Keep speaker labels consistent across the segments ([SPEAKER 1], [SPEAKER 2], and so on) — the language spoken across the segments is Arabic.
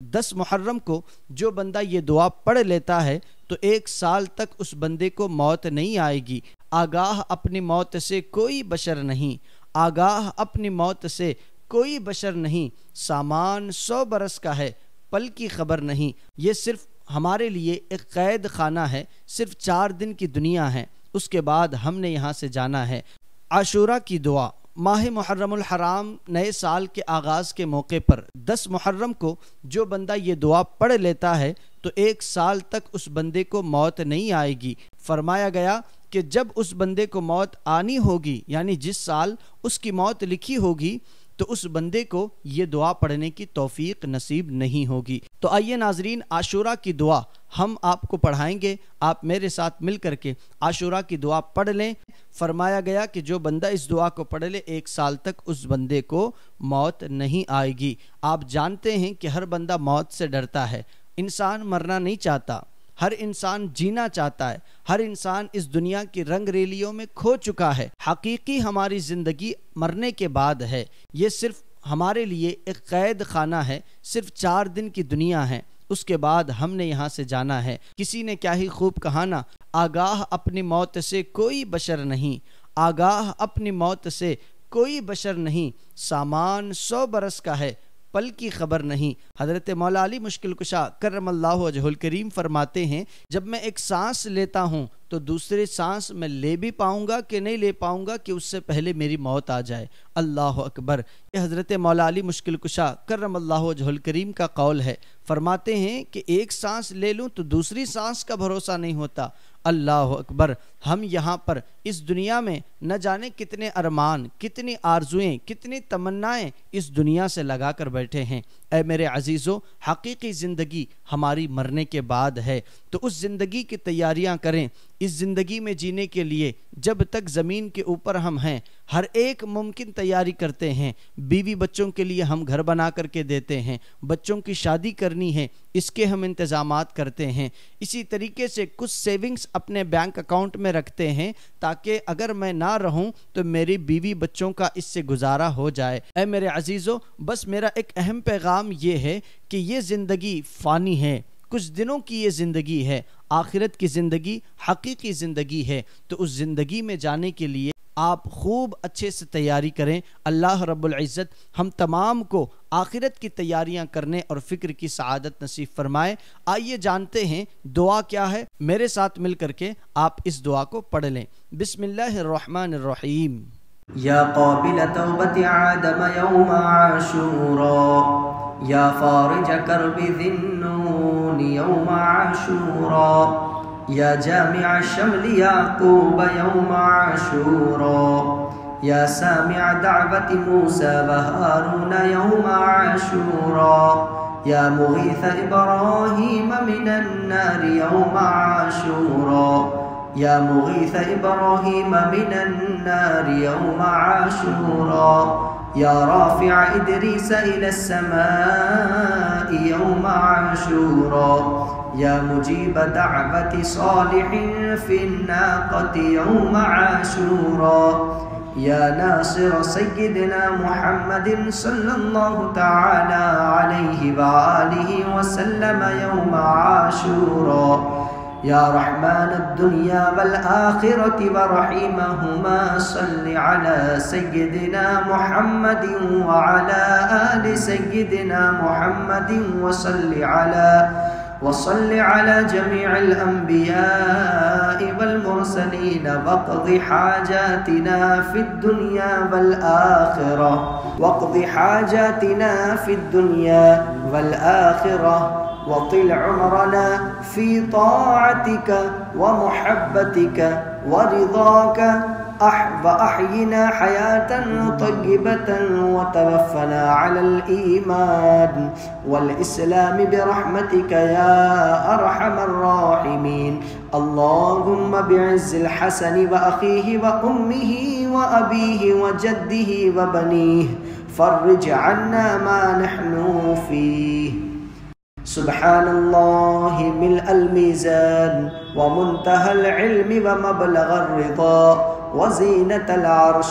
[SPEAKER 1] 10 محرم کو جو بندہ یہ دعا پڑھ لیتا ہے تو 1 سال تک اس بندے کو موت نہیں آئے گی۔ آگاہ اپنی موت سے کوئی بشر نہیں، آگاہ اپنی موت سے کوئی بشر نہیں، سامان 100 برس کا ہے، پل کی خبر نہیں۔ یہ صرف ہمارے لیے ایک قید خانہ ہے، صرف 4 دن کی دنیا ہے، اس کے بعد ہم نے یہاں سے جانا ہے۔ عاشورہ کی دعا۔ ماہ محرم الحرام نئے سال کے آغاز کے موقع پر 10 محرم کو جو بندہ یہ دعا پڑھ لیتا ہے تو 1 سال تک اس بندے کو موت نہیں آئے گی۔ فرمایا گیا کہ جب اس بندے کو موت آنی ہوگی، یعنی جس سال اس کی موت لکھی ہوگی، تو اس بندے کو یہ دعا پڑھنے کی توفیق نصیب نہیں ہوگی۔ تو آئیے ناظرین، عاشورہ کی دعا ہم آپ کو پڑھائیں گے، آپ میرے ساتھ مل کر کے عاشورہ کی دعا پڑھ لیں۔ فرمایا گیا کہ جو بندہ اس دعا کو پڑھ لے 1 سال تک اس بندے کو موت نہیں آئے گی۔ آپ جانتے ہیں کہ ہر بندہ موت سے ڈرتا ہے، انسان مرنا نہیں چاہتا، ہر انسان جینا چاہتا ہے، ہر انسان اس دنیا کی رنگ ریلیوں میں کھو چکا ہے۔ حقیقی ہماری زندگی مرنے کے بعد ہے، یہ صرف ہمارے لیے ایک قید خانہ ہے، صرف 4 دن کی دنیا ہے، اس کے بعد ہم نے یہاں سے جانا ہے۔ کسی نے کیا ہی خوب کہا نا، آگاہ اپنی موت سے کوئی بشر نہیں، آگاہ اپنی موت سے کوئی بشر نہیں، سامان 100 برس کا ہے، پل کی خبر نہیں۔ حضرت مولا علی مشکل کشا کرم اللہ وجہہ الکریم فرماتے ہیں، جب میں ایک سانس لیتا ہوں تو دوسری سانس میں لے بھی پاؤں گا کہ نہیں لے پاؤں گا کہ اس سے پہلے میری موت آ جائے۔ اللہ اکبر۔ یہ حضرت مولا علی مشکل کشا کرم اللہ وجہہ الکریم کا قول ہے۔ فرماتے ہیں کہ ایک سانس لے لوں تو دوسری سانس کا بھروسہ نہیں ہوتا۔ اللہ اکبر۔ ہم یہاں پر اس دنیا میں نہ جانے کتنے ارمان، کتنی آرزویں، کتنی تمنائیں اس دنیا سے لگا کر بیٹھے ہیں۔ اے میرے عزیزو، حقیقی زندگی ہماری مرنے کے بعد ہے، تو اس زندگی کی تیاریاں کریں۔ اس زندگی میں جینے کے لیے جب تک زمین کے اوپر ہم ہیں، ہر ایک ممکن تیاری کرتے ہیں۔ بیوی بچوں کے لیے ہم گھر بنا کر کے دیتے ہیں، بچوں کی شادی کرنی ہے، اس کے ہم انتظامات کرتے ہیں۔ اسی طریقے سے کچھ سیونگز اپنے بینک اکاؤنٹ میں رکھتے ہیں تاکہ اگر میں نہ رہوں تو میری بیوی بچوں کا اس سے گزارا ہو جائے۔ اے میرے عزیزو، بس میرا ایک اہم پیغام یہ ہے کہ یہ زندگی فانی ہے، کچھ دنوں کی یہ زندگی ہے، آخرت کی زندگی حقیقی زندگی ہے۔ تو اس زندگی میں جانے کے لیے آپ خوب اچھے سے تیاری کریں۔ اللہ رب العزت ہم تمام کو آخرت کی تیاریاں کرنے اور فکر کی سعادت نصیب فرمائے۔ آئیے جانتے ہیں دعا کیا ہے، میرے ساتھ مل کر کے آپ اس دعا کو پڑھ لیں۔ بسم اللہ الرحمن الرحیم۔
[SPEAKER 2] یا قابل توبت آدم یوم عاشورا، یا فارج کرب ذی النون یوم عاشورا، یا جامع شمل یعقوب یوم عاشورا، یا سامع دعوت موسیٰ و ہارون یوم عاشورا، یا مغیث ابراہیم من النار یوم عاشورا، یا مغیث ابراہیم من النار یوم عاشورا، یا رافع ادریس الی السماء یوم عاشورا، یا مجیب دعوت صالح فی الناقۃ یوم عاشورا، یا ناصر سیدنا محمد صلی اللہ تعالی علیہ وآلہ وسلم یوم عاشورا، یا رحمن الدنیا والآخرة ورحیمہما صل علی سیدنا محمد وعلى آل سیدنا محمد وصل على جميع الأنبياء والمرسلين واقض حاجاتنا في الدنيا والآخرة، واقض حاجاتنا في الدنيا والآخرة، وطل عمرنا في طاعتك ومحبتك ورضاك، وأحينا حياة طيبة وتوفنا على الإيمان والإسلام برحمتك يا أرحم الراحمين. اللهم بعز الحسن وأخيه وأمه وأبيه وجده وبنيه فرج عنا ما نحن فيه. سبحان الله ملء الميزان ومنتهى العلم ومبلغ الرضا وزينة العرش،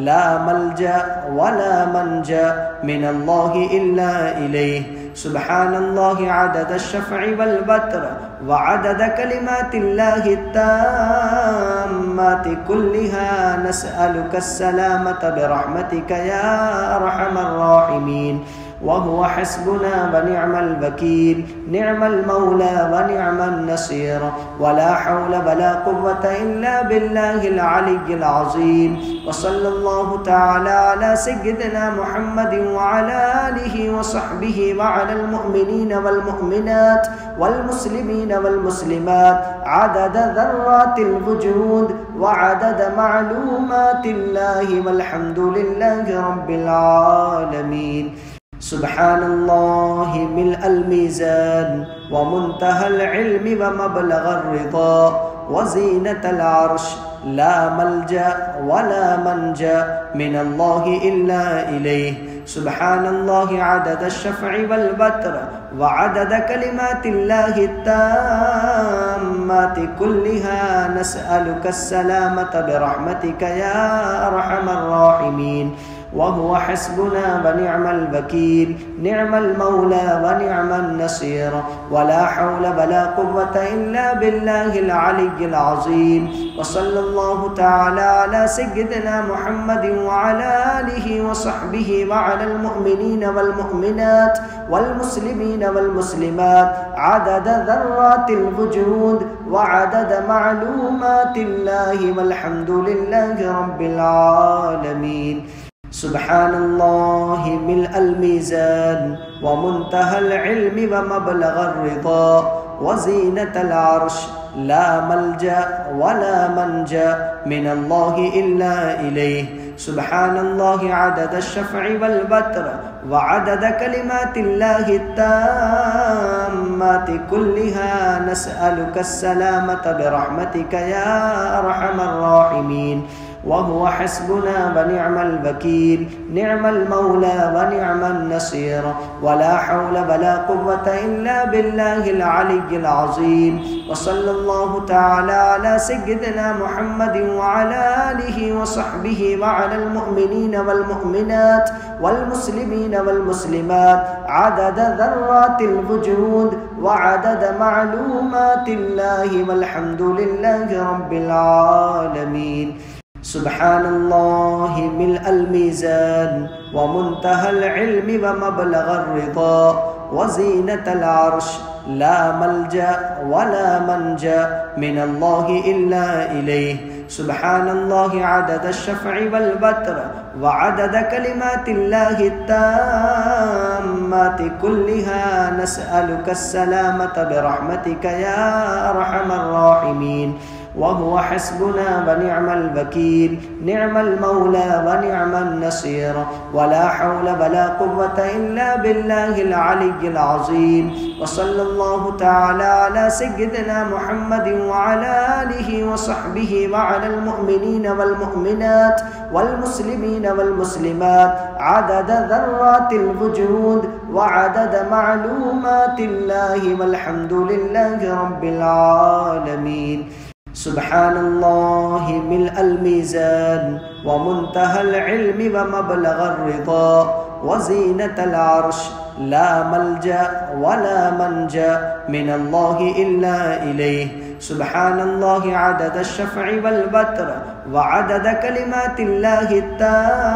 [SPEAKER 2] لا ملجأ ولا منجأ من الله إلا إليه. سبحان الله عدد الشفع والبتر وعدد كلمات الله التامات كلها نسألك السلامة برحمتك يا أرحم الراحمين وهو حسبنا ونعم الوكيل نعم المولى ونعم النصير ولا حول ولا قوة إلا بالله العلي العظيم وصلى الله تعالى على سيدنا محمد وعلى آله وصحبه وعلى المؤمنين والمؤمنات والمسلمين والمسلمات عدد ذرات الوجود وعدد معلومات الله والحمد لله رب العالمين سبحان الله ملء الميزان ومنتهى العلم ومبلغ الرضا وزينة العرش لا ملجأ ولا منجأ من الله إلا إليه سبحان الله عدد الشفع والبتر وعدد كلمات الله التامات كلها نسألك السلامة برحمتك يا أرحم الراحمين وهو حسبنا ونعم الوكيل نعم المولى ونعم النصير ولا حول ولا قوة إلا بالله العلي العظيم وصلى الله تعالى على سيدنا محمد وعلى آله وصحبه وعلى المؤمنين والمؤمنات والمسلمين والمسلمات عدد ذرات الوجود وعدد معلومات الله والحمد لله رب العالمين سبحان الله ملء الميزان ومنتهى العلم ومبلغ الرضا وزينة العرش لا ملجأ ولا منجأ من الله إلا إليه سبحان الله عدد الشفع والبتر وعدد كلمات الله التامات كلها نسألك السلامة برحمتك يا أرحم الراحمين وهو حسبنا ونعم الوكيل نعم المولى ونعم النصير ولا حول ولا قوة إلا بالله العلي العظيم وصلى الله تعالى على سيدنا محمد وعلى آله وصحبه وعلى المؤمنين والمؤمنات والمسلمين والمسلمات عدد ذرات الوجود وعدد معلومات الله والحمد لله رب العالمين سبحان الله ملء الميزان ومنتهى العلم ومبلغ الرضا وزينة العرش لا ملجأ ولا منجأ من الله إلا إليه سبحان الله عدد الشفع والبتر وعدد كلمات الله التامات كلها نسألك السلامة برحمتك يا أرحم الراحمين وهو حسبنا ونعم الوكيل نعم المولى ونعم النصير ولا حول ولا قوة إلا بالله العلي العظيم وصلى الله تعالى على سيدنا محمد وعلى آله وصحبه وعلى المؤمنين والمؤمنات والمسلمين والمسلمات عدد ذرات الوجود وعدد معلومات الله والحمد لله رب العالمين سبحان الله ملء الميزان ومنتهى العلم ومبلغ الرضا وزينة العرش لا ملجأ ولا منجأ من الله إلا إليه سبحان الله عدد الشفع والبتر وعدد كلمات الله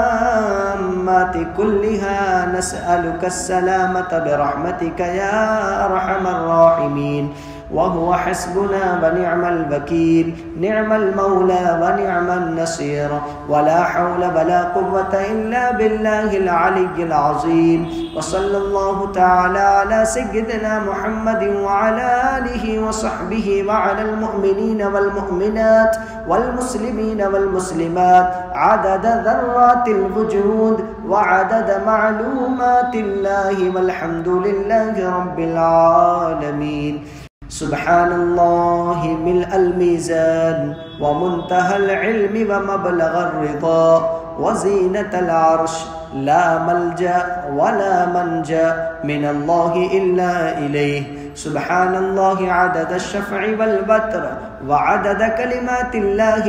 [SPEAKER 2] التامات كلها نسألك السلامة برحمتك يا أرحم الراحمين وهو حسبنا ونعم الوكيل نعم المولى ونعم النصير ولا حول ولا قوة إلا بالله العلي العظيم وصلى الله تعالى على سيدنا محمد وعلى آله وصحبه وعلى المؤمنين والمؤمنات والمسلمين والمسلمات عدد ذرات الوجود وعدد معلومات الله والحمد لله رب العالمين سبحان الله ملء الميزان ومنتهى العلم ومبلغ الرضا وزينة العرش لا ملجأ ولا منجأ من الله إلا إليه سبحان الله عدد الشفع والبتر وعدد كلمات الله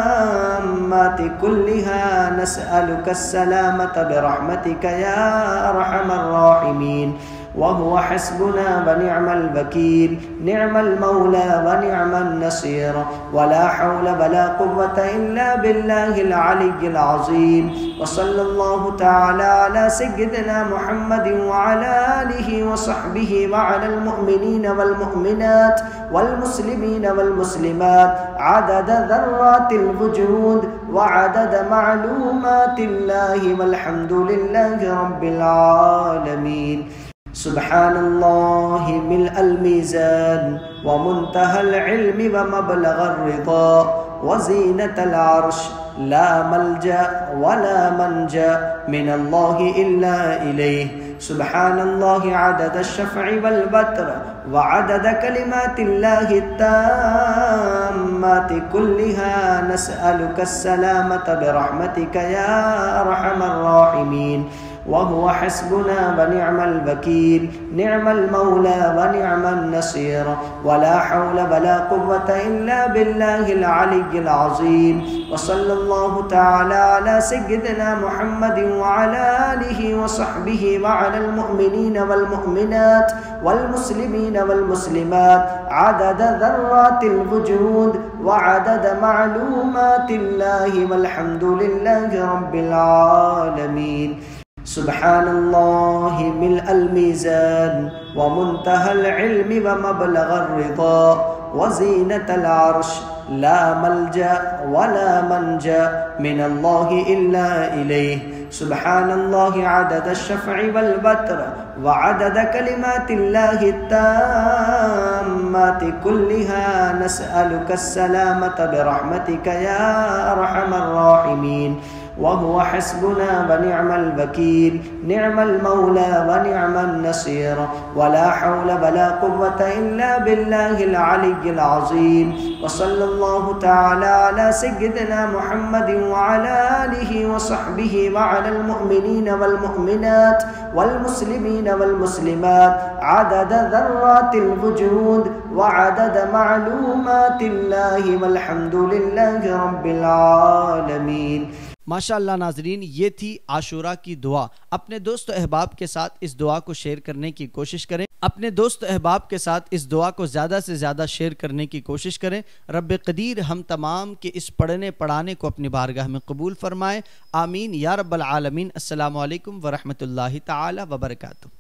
[SPEAKER 2] التامات كلها نسألك السلامة برحمتك يا أرحم الراحمين وهو حسبنا ونعم الوكيل نعم المولى ونعم النصير ولا حول ولا قوة إلا بالله العلي العظيم وصلى الله تعالى على سيدنا محمد وعلى آله وصحبه وعلى المؤمنين والمؤمنات والمسلمين والمسلمات عدد ذرات الوجود وعدد معلومات الله والحمد لله رب العالمين سبحان الله ملء الميزان ومنتهى العلم ومبلغ الرضا وزينة العرش لا ملجأ ولا منجأ من الله إلا إليه سبحان الله عدد الشفع والبتر وعدد كلمات الله التامات كلها نسألك السلامة برحمتك يا أرحم الراحمين وهو حسبنا ونعم الوكيل نعم المولى ونعم النصير ولا حول ولا قوة إلا بالله العلي العظيم وصلى الله تعالى على سيدنا محمد وعلى آله وصحبه وعلى المؤمنين والمؤمنات والمسلمين والمسلمات عدد ذرات الوجود وعدد معلومات الله والحمد لله رب العالمين سبحان الله ملء الميزان ومنتهى العلم ومبلغ الرضا وزينة العرش لا ملجأ ولا منجأ من الله إلا إليه سبحان الله عدد الشفع والبتر وعدد كلمات الله التامات كلها نسألك السلامة برحمتك يا أرحم الراحمين وهو حسبنا ونعم الوكيل نعم المولى ونعم النصير ولا حول ولا قوة إلا بالله العلي العظيم وصلى الله تعالى على سيدنا محمد وعلى آله وصحبه وعلى المؤمنين والمؤمنات والمسلمين والمسلمات عدد ذرات الوجود وعدد معلومات الله والحمد لله رب العالمين
[SPEAKER 1] माशाअल्लाह नाजरीन, ये थी आशूरा की दुआ। अपने दोस्त अहबाब के साथ इस दुआ को शेयर करने की कोशिश करें। अपने दोस्त अहबाब के साथ इस दुआ को ज़्यादा से ज़्यादा शेयर करने की कोशिश करें। रब क़दीर हम तमाम के इस पढ़ने पढ़ाने को अपनी बारगाह में कबूल फरमाए। आमीन या रब्बल आलमीन। अस्सलामु अलैकुम व रहमतुल्लाहि ताला व बरकातुहू।